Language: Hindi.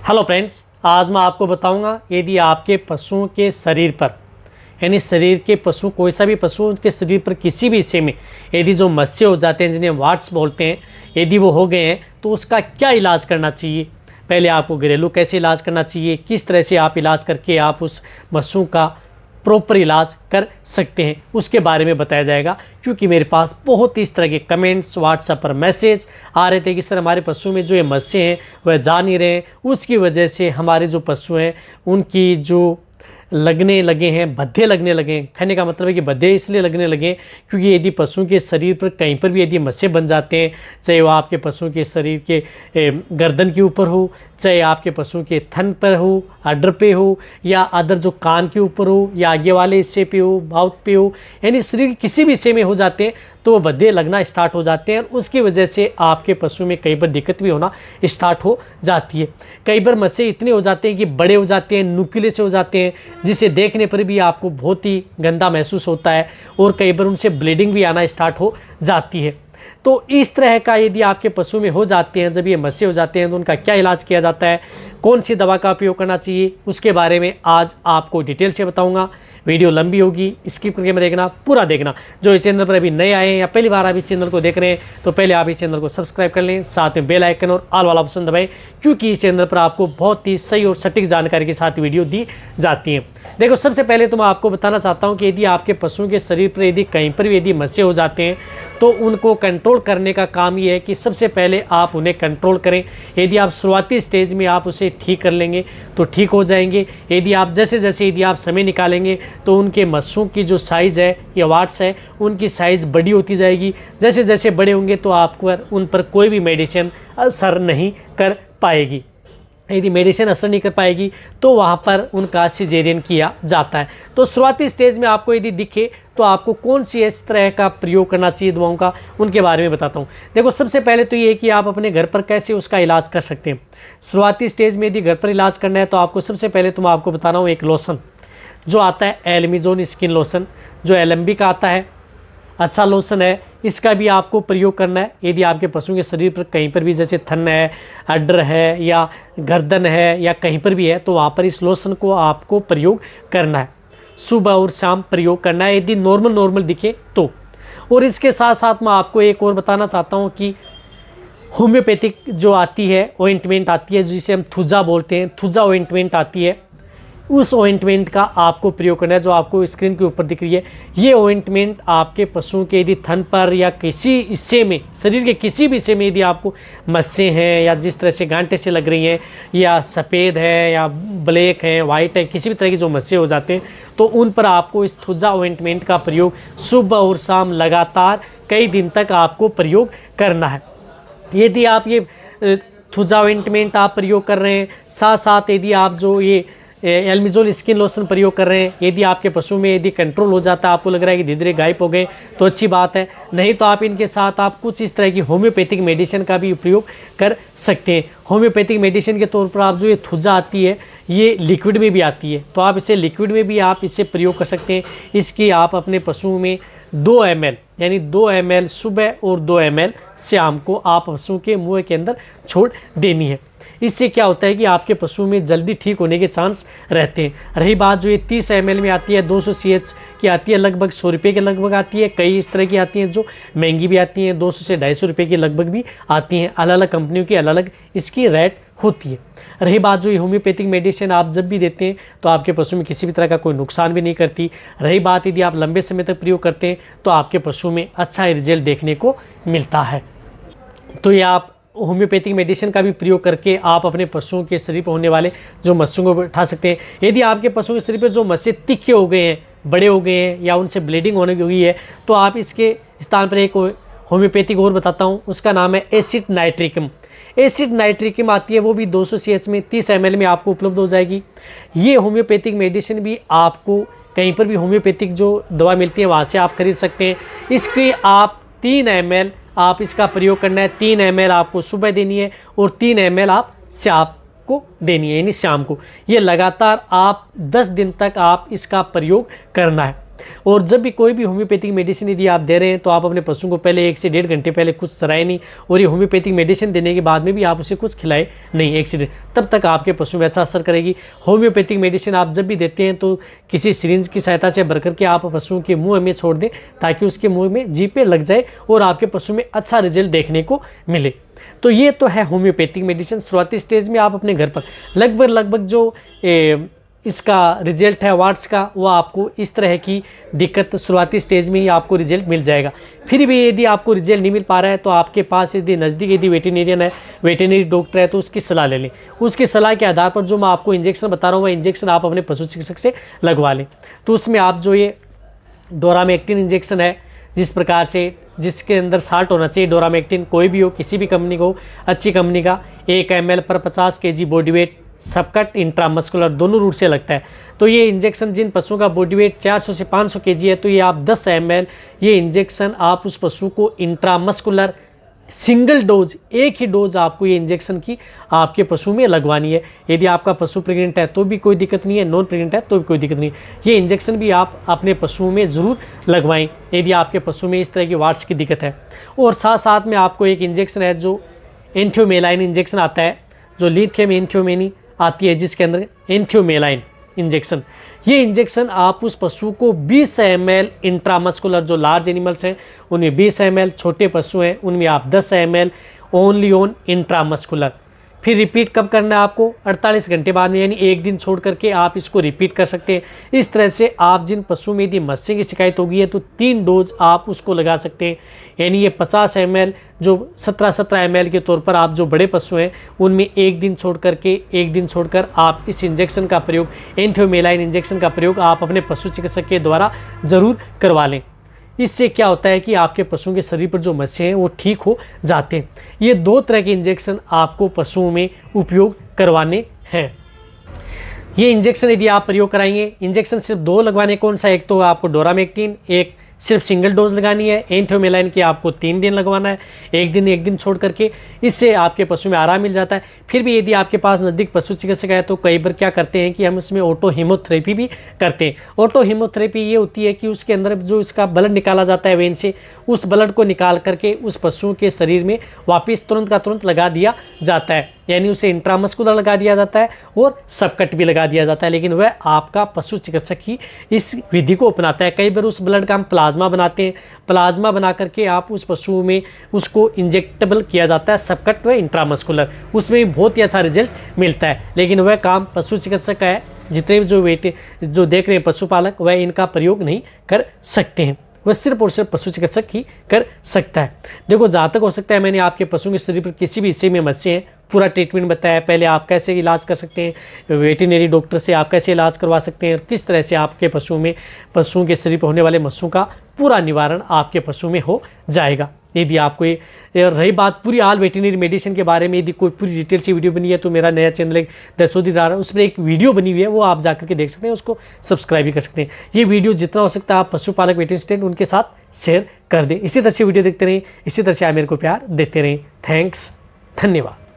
हेलो फ्रेंड्स, आज मैं आपको बताऊंगा यदि आपके पशुओं के शरीर पर यानी शरीर के पशु कोई सा भी पशु के शरीर पर किसी भी हिस्से में यदि जो मस्से हो जाते हैं जिन्हें वाट्स बोलते हैं, यदि वो हो गए हैं तो उसका क्या इलाज करना चाहिए। पहले आपको घरेलू कैसे इलाज करना चाहिए, किस तरह से आप इलाज करके आप उस मस्सों का प्रॉपर इलाज कर सकते हैं, उसके बारे में बताया जाएगा। क्योंकि मेरे पास बहुत ही इस तरह के कमेंट्स व्हाट्सएप पर मैसेज आ रहे थे कि सर हमारे पशु में जो ये मस्से हैं वह जा नहीं रहे हैं, उसकी वजह से हमारे जो पशु हैं उनकी जो लगने लगे हैं, भद्दे लगने लगे हैं। कहने का मतलब है कि भद्दे इसलिए लगने लगे हैं क्योंकि यदि पशुओं के शरीर पर कहीं पर भी यदि मस्से बन जाते हैं, चाहे वो आपके पशुओं के शरीर के गर्दन के ऊपर हो, चाहे आपके पशुओं के थन पर हो, अडर पे हो, या अदर जो कान के ऊपर हो, या आगे वाले हिस्से पे हो, माउथ पे हो, यानी शरीर किसी भी हिस्से में हो जाते हैं तो वो भद्दे लगना स्टार्ट हो जाते हैं। उसकी वजह से आपके पशु में कई बार दिक्कत भी होना स्टार्ट हो जाती है। कई बार मस्से इतने हो जाते हैं कि बड़े हो जाते हैं, नुकीले से हो जाते हैं, जिसे देखने पर भी आपको बहुत ही गंदा महसूस होता है और कई बार उनसे ब्लीडिंग भी आना स्टार्ट हो जाती है। तो इस तरह का यदि आपके पशु में हो जाते हैं, जब ये मस्से हो जाते हैं तो उनका क्या इलाज किया जाता है, कौन सी दवा का उपयोग करना चाहिए, उसके बारे में आज आपको डिटेल से बताऊंगा। वीडियो लंबी होगी, स्किप करके मत देखना, पूरा देखना। जो इस चैनल पर अभी नए आए हैं या पहली बार आप इस चैनल को देख रहे हैं तो पहले आप इस चैनल को सब्सक्राइब कर लें, साथ में बेल आइकन और ऑल वाला ऑप्शन दबाएं, क्योंकि इस चैनल पर आपको बहुत ही सही और सटीक जानकारी के साथ वीडियो दी जाती है। देखो, सबसे पहले तो मैं आपको बताना चाहता हूँ कि यदि आपके पशुओं के शरीर पर यदि कहीं पर भी यदि मस्से हो जाते हैं तो उनको कंट्रोल करने का काम ये है कि सबसे पहले आप उन्हें कंट्रोल करें। यदि आप शुरुआती स्टेज में आप उसे ठीक कर लेंगे तो ठीक हो जाएंगे। यदि आप जैसे जैसे यदि आप समय निकालेंगे तो उनके मस्सों की जो साइज़ है या वाट्स है उनकी साइज़ बड़ी होती जाएगी। जैसे जैसे बड़े होंगे तो आपको उन पर कोई भी मेडिसिन असर नहीं कर पाएगी। यदि मेडिसिन असर नहीं कर पाएगी तो वहाँ पर उनका सिजेरियन किया जाता है। तो शुरुआती स्टेज में आपको यदि दिखे तो आपको कौन सी इस तरह का प्रयोग करना चाहिए दवाओं का, उनके बारे में बताता हूँ। देखो, सबसे पहले तो ये है कि आप अपने घर पर कैसे उसका इलाज कर सकते हैं। शुरुआती स्टेज में यदि घर पर इलाज करना है तो आपको सबसे पहले तो मैं आपको बता रहा हूँ एक लोशन जो आता है एल्मिजोन स्किन लोशन, जो एलएमबी का आता है, अच्छा लोशन है। इसका भी आपको प्रयोग करना है यदि आपके पशु के शरीर पर कहीं पर भी जैसे थन है, अडर है या गर्दन है या कहीं पर भी है तो वहाँ पर इस लोशन को आपको प्रयोग करना है। सुबह और शाम प्रयोग करना है यदि नॉर्मल दिखे तो। और इसके साथ साथ मैं आपको एक और बताना चाहता हूँ कि होम्योपैथिक जो आती है ऑइंटमेंट आती है जिसे हम थुजा बोलते हैं, थुजा ऑइंटमेंट आती है, उस ऑइंटमेंट का आपको प्रयोग करना है जो आपको स्क्रीन के ऊपर दिख रही है। ये ऑइंटमेंट आपके पशुओं के यदि थन पर या किसी हिस्से में, शरीर के किसी भी हिस्से में यदि आपको मस्से हैं या जिस तरह से गांठे से लग रही हैं या सफ़ेद है या ब्लैक है, वाइट है, किसी भी तरह के जो मस्से हो जाते हैं तो उन पर आपको इस थुजा ऑइंटमेंट का प्रयोग सुबह और शाम लगातार कई दिन तक आपको प्रयोग करना है। यदि आप ये थुजा ऑइंटमेंट आप प्रयोग कर रहे हैं, साथ साथ यदि आप जो ये एल्मिजोल स्किन लोशन प्रयोग कर रहे हैं, यदि आपके पशु में यदि कंट्रोल हो जाता है, आपको लग रहा है कि धीरे धीरे गायब हो गए तो अच्छी बात है। नहीं तो आप इनके साथ आप कुछ इस तरह की होम्योपैथिक मेडिसिन का भी उपयोग कर सकते हैं। होम्योपैथिक मेडिसिन के तौर पर आप जो ये थुजा आती है ये लिक्विड में भी आती है, तो आप इसे लिक्विड में भी आप इसे प्रयोग कर सकते हैं। इसकी आप अपने पशुओं में 2 ml यानी 2 ml सुबह और 2 ml शाम को आप पशुओं के मुँह के अंदर छोड़ देनी है। इससे क्या होता है कि आपके पशु में जल्दी ठीक होने के चांस रहते हैं। रही बात जो ये 30 ml में आती है, 200 CH की आती है, लगभग 100 रुपये के लगभग आती है। कई इस तरह की आती हैं जो महंगी भी आती हैं, 200 से 250 रुपये की लगभग भी आती हैं। अलग अलग कंपनियों की अलग अलग इसकी रेट होती है। रही बात जो ये होम्योपैथिक मेडिसिन आप जब भी देते हैं तो आपके पशु में किसी भी तरह का कोई नुकसान भी नहीं करती। रही बात यदि आप लंबे समय तक प्रयोग करते हैं तो आपके पशु में अच्छा रिजल्ट देखने को मिलता है। तो ये आप होम्योपैथिक मेडिसिन का भी प्रयोग करके आप अपने पशुओं के शरीर पर होने वाले जो मस्सों को उठा सकते हैं। यदि आपके पशुओं के शरीर पर जो मस्से तीखे हो गए हैं, बड़े हो गए हैं या उनसे ब्लीडिंग होने की हुई है तो आप इसके स्थान पर एक होम्योपैथिक और बताता हूँ, उसका नाम है एसिड नाइट्रिकम। एसिड नाइट्रिकम आती है, वो भी 200 CH में 30 ml में आपको उपलब्ध हो जाएगी। ये होम्योपैथिक मेडिसिन भी आपको कहीं पर भी होम्योपैथिक जो दवा मिलती है वहाँ से आप खरीद सकते हैं। इसकी आप 3 ml आप इसका प्रयोग करना है। 3 ml आपको सुबह देनी है और 3 ml आप शाम को देनी है यानी शाम को। ये लगातार आप 10 दिन तक आप इसका प्रयोग करना है। और जब भी कोई भी होम्योपैथिक मेडिसिन यदि आप दे रहे हैं तो आप अपने पशु को पहले 1 से 1.5 घंटे पहले कुछ चराए नहीं, और ये होम्योपैथिक मेडिसिन देने के बाद में भी आप उसे कुछ खिलाए नहीं 1 से 1.5, तब तक आपके पशु में ऐसा असर करेगी। होम्योपैथिक मेडिसिन आप जब भी देते हैं तो किसी सिरिंज की सहायता से भर करके आप पशुओं के मुँह में छोड़ दें, ताकि उसके मुँह में जीभ पे लग जाए और आपके पशु में अच्छा रिजल्ट देखने को मिले। तो ये तो है होम्योपैथिक मेडिसिन। शुरुआती स्टेज में आप अपने घर पर लगभग जो इसका रिजल्ट है वाट्स का, वो आपको इस तरह की दिक्कत शुरुआती स्टेज में ही आपको रिजल्ट मिल जाएगा। फिर भी यदि आपको रिजल्ट नहीं मिल पा रहा है तो आपके पास यदि नज़दीक यदि वेटेरिनियन है, वेटेरिनरी डॉक्टर है, तो उसकी सलाह ले लें। उसकी सलाह के आधार पर जो मैं आपको इंजेक्शन बता रहा हूँ वह इंजेक्शन आप अपने पशु चिकित्सक से लगवा लें। तो उसमें आप जो ये डोरामेक्टिन इंजेक्शन है, जिस प्रकार से जिसके अंदर साल्ट होना चाहिए, डोरामेक्टिन कोई भी हो, किसी भी कंपनी को, अच्छी कंपनी का, 1 ml पर 50 kg बॉडी वेट सबकट इंट्रामस्कुलर दोनों रूट से लगता है। तो ये इंजेक्शन जिन पशुओं का बॉडी वेट 400 से 500 kg है, तो ये आप 10 ml ये इंजेक्शन आप उस पशु को इंट्रामस्कुलर सिंगल डोज, एक ही डोज आपको ये इंजेक्शन की आपके पशु में लगवानी है। यदि आपका पशु प्रेग्नेंट है तो भी कोई दिक्कत नहीं है, नॉन प्रेग्नेंट है तो भी कोई दिक्कत नहीं है। ये इंजेक्शन भी आप अपने पशुओं में ज़रूर लगवाएं यदि आपके पशु में इस तरह की वाट्स की दिक्कत है। और साथ साथ में आपको एक इंजेक्शन है जो एंथियोमेलाइन इंजेक्शन आता है, जो लिथियम एंथियोमेनी आती है, जिसके अंदर एंथियोमेलाइन इंजेक्शन, ये इंजेक्शन आप उस पशु को 20 ml इंट्रामस्कुलर, जो लार्ज एनिमल्स हैं उनमें 20 ml, छोटे पशु हैं उनमें आप 10 ml ओनली ऑन इंट्रामस्कुलर। फिर रिपीट कब करना है आपको? 48 घंटे बाद में, यानी एक दिन छोड़ करके आप इसको रिपीट कर सकते हैं। इस तरह से आप जिन पशुओं में यदि मस्से की शिकायत होगी है तो 3 डोज आप उसको लगा सकते हैं। यानी ये 50 ml जो 17 ml के तौर पर आप जो बड़े पशु हैं उनमें एक दिन छोड़कर आप इस इंजेक्शन का प्रयोग, एंथियोमेलाइन इंजेक्शन का प्रयोग आप अपने पशु चिकित्सक के द्वारा ज़रूर करवा लें। इससे क्या होता है कि आपके पशुओं के शरीर पर जो मस्से हैं वो ठीक हो जाते हैं। ये 2 तरह के इंजेक्शन आपको पशुओं में उपयोग करवाने हैं। ये इंजेक्शन यदि आप प्रयोग कराएंगे, इंजेक्शन सिर्फ 2 लगवाने, कौन सा? एक तो आपको डोरामेक्टिन, एक सिर्फ सिंगल डोज लगानी है। एंथियोमेलाइन की आपको 3 दिन लगवाना है, एक दिन छोड़ करके। इससे आपके पशु में आराम मिल जाता है। फिर भी यदि आपके पास नज़दीक पशु चिकित्सक है तो कई बार क्या करते हैं कि हम उसमें ऑटो हीमोथेरेपी भी करते हैं। ऑटो हीमोथेरेपी ये होती है कि उसके अंदर जो इसका ब्लड निकाला जाता है वेन से, उस ब्लड को निकाल करके उस पशु के शरीर में वापस तुरंत का तुरंत लगा दिया जाता है। यानी उसे इंट्रामस्कुलर लगा दिया जाता है और सबकट भी लगा दिया जाता है, लेकिन वह आपका पशु चिकित्सक ही इस विधि को अपनाता है। कई बार उस ब्लड का हम प्लाज्मा बनाते हैं, प्लाज्मा बना करके आप उस पशु में उसको इंजेक्टेबल किया जाता है, सबकट व इंट्रामस्कुलर, उसमें भी बहुत ही अच्छा रिजल्ट मिलता है। लेकिन वह काम पशु चिकित्सक का है। जितने भी जो देख रहे हैं पशुपालक, वह इनका प्रयोग नहीं कर सकते हैं, वह सिर्फ और सिर्फ पशु चिकित्सक ही कर सकता है। देखो, जहाँ तक हो सकता है मैंने आपके पशु के शरीर पर किसी भी हिस्से में मस्से हैं पूरा ट्रीटमेंट बताया। पहले आप कैसे इलाज कर सकते हैं, वेटरनरी डॉक्टर से आप कैसे इलाज करवा सकते हैं, किस तरह से आपके पशुओं के शरीर पर होने वाले मस्सों का पूरा निवारण आपके पशु में हो जाएगा। यदि आपको ये रही बात पूरी ऑल वेटरनरी मेडिसिन के बारे में, यदि कोई पूरी डिटेल से वीडियो बनी है तो मेरा नया चैनल दरसोदी रहा है, उस पर एक वीडियो बनी हुई है, वो आप जाकर के देख सकते हैं, उसको सब्सक्राइब भी कर सकते हैं। ये वीडियो जितना हो सकता है आप पशुपालक वेटरनरी स्टूडेंट उनके साथ शेयर कर दें। इसी तरह से वीडियो देखते रहें, इसी तरह से आप मेरे को प्यार देते रहें। थैंक्स, धन्यवाद।